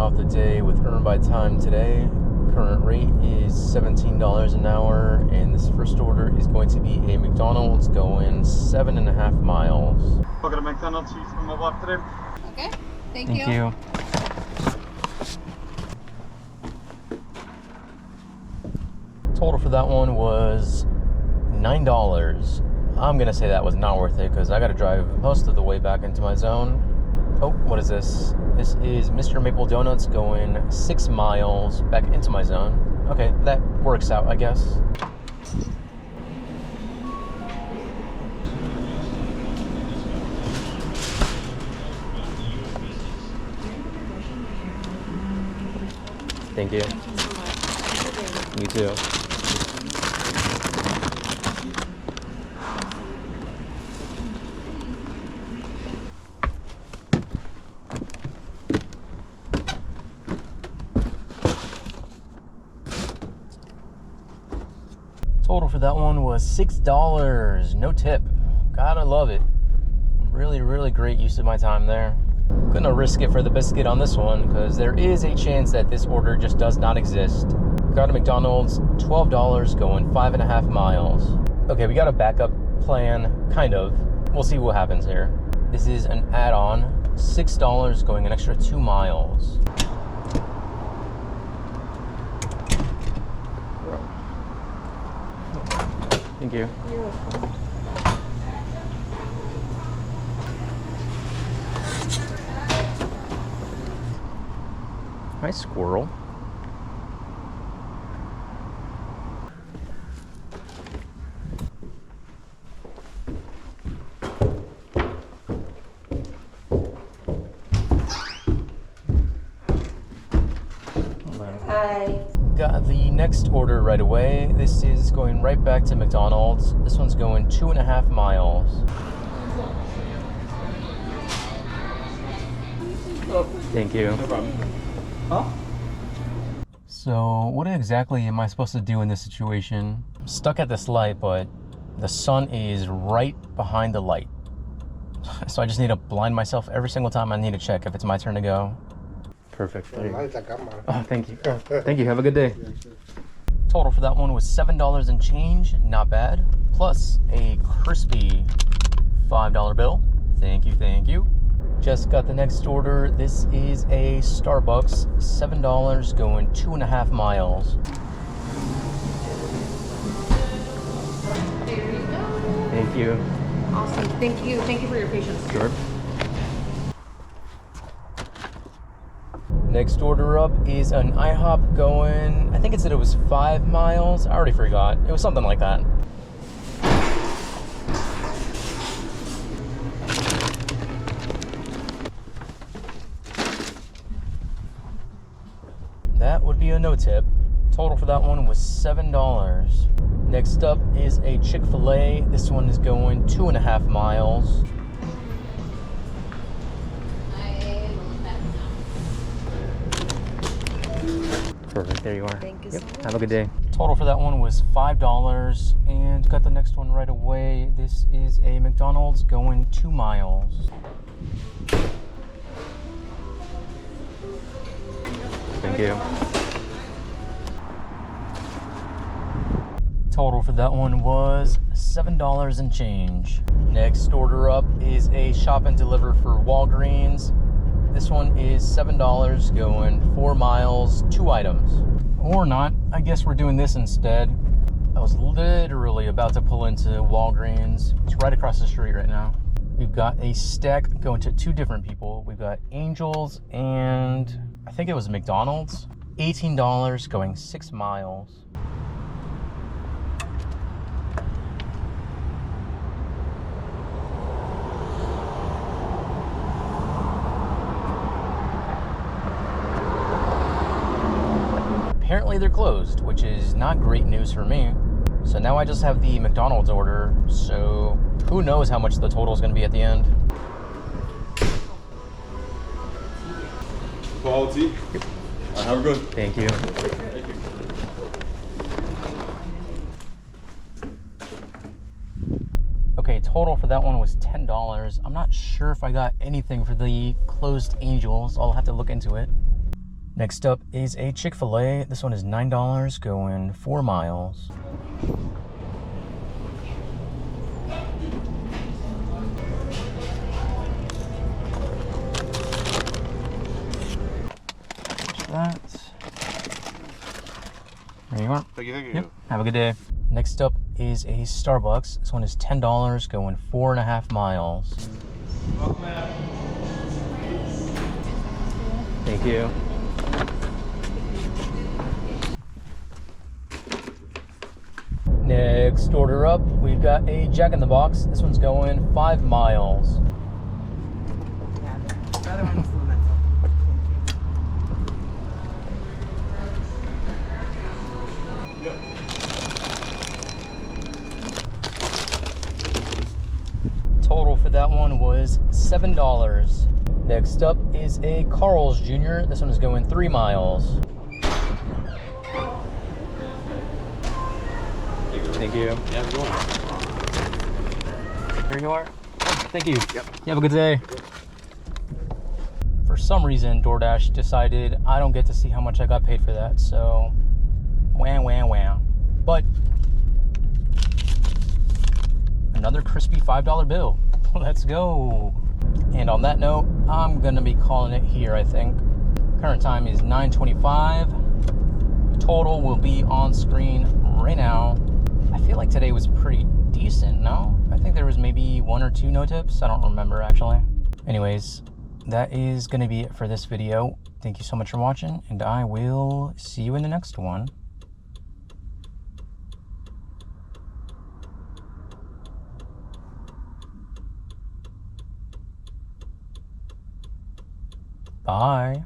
off the day with Earn by Time today. Current rate is $17 an hour, and this first order is going to be a McDonald's going 7.5 miles. Look at a McDonald's from my wife today. Okay, thank you. Thank you. Total for that one was $9. I'm gonna say that was not worth it because I gotta drive most of the way back into my zone. Oh, what is this? This is Mr. Maple Donuts going 6 miles back into my zone. Okay, that works out, I guess. Thank you. You too. Total for that one was $6, no tip. Gotta love it. Really, really great use of my time there. Gonna risk it for the biscuit on this one because there is a chance that this order just does not exist. Got a McDonald's, $12 going 5.5 miles. Okay, we got a backup plan, kind of. We'll see what happens here. This is an add-on, $6 going an extra 2 miles. Thank you. You're welcome. Hi, squirrel. Hi. Got the next order right away. This is going right back to McDonald's. This one's going 2.5 miles. Thank you. No problem. Huh? So, what exactly am I supposed to do in this situation? I'm stuck at this light, but the sun is right behind the light. So I just need to blind myself every single time I need to check if it's my turn to go. Perfect. There you go. Oh, thank you. Thank you. Have a good day. Total for that one was $7 and change. Not bad. Plus a crispy $5 bill. Thank you. Thank you. Just got the next order. This is a Starbucks. $7 going 2.5 miles. There you go. Thank you. Awesome. Thank you. Thank you for your patience. Sure. Next order up is an IHOP going, I think it said it was 5 miles. I already forgot. It was something like that. That would be a no tip. Total for that one was $7. Next up is a Chick-fil-A. This one is going 2.5 miles. Perfect, there you are. Thank you so much. Have a good day. Total for that one was $5, and got the next one right away. This is a McDonald's going 2 miles. Thank you. Total for that one was $7 and change. Next order up is a shop and deliver for Walgreens. This one is $7 going 4 miles, 2 items. Or not, I guess we're doing this instead. I was literally about to pull into Walgreens. It's right across the street right now. We've got a stack going to 2 different people. We've got Angels and I think it was McDonald's. $18 going 6 miles. Apparently they're closed, which is not great news for me. So now I just have the McDonald's order, so who knows how much the total is going to be at the end. Quality. Yep. Have a good. Thank you. Thank you. Okay, total for that one was $10. I'm not sure if I got anything for the closed Angels. I'll have to look into it. Next up is a Chick-fil-A. This one is $9, going 4 miles. That. There you are. Thank you. Yep. Have a good day. Next up is a Starbucks. This one is $10, going 4.5 miles. Thank you. Next order up, we've got a Jack in the Box. This one's going 5 miles. Yeah, the other one's the mental. Total for that one was $7. Next up is a Carl's Jr. This one is going 3 miles. Thank you. Yeah, I'm going. There you are. Thank you. Yep. You have a good day. For some reason, DoorDash decided I don't get to see how much I got paid for that, so wah. But another crispy $5 bill. Let's go. And on that note, I'm gonna be calling it here, I think. Current time is 9:25. Total will be on screen right now. I feel like today was pretty decent, no? I think there was maybe 1 or 2 no tips. I don't remember actually. Anyways, that is gonna be it for this video. Thank you so much for watching, and I will see you in the next one. Bye.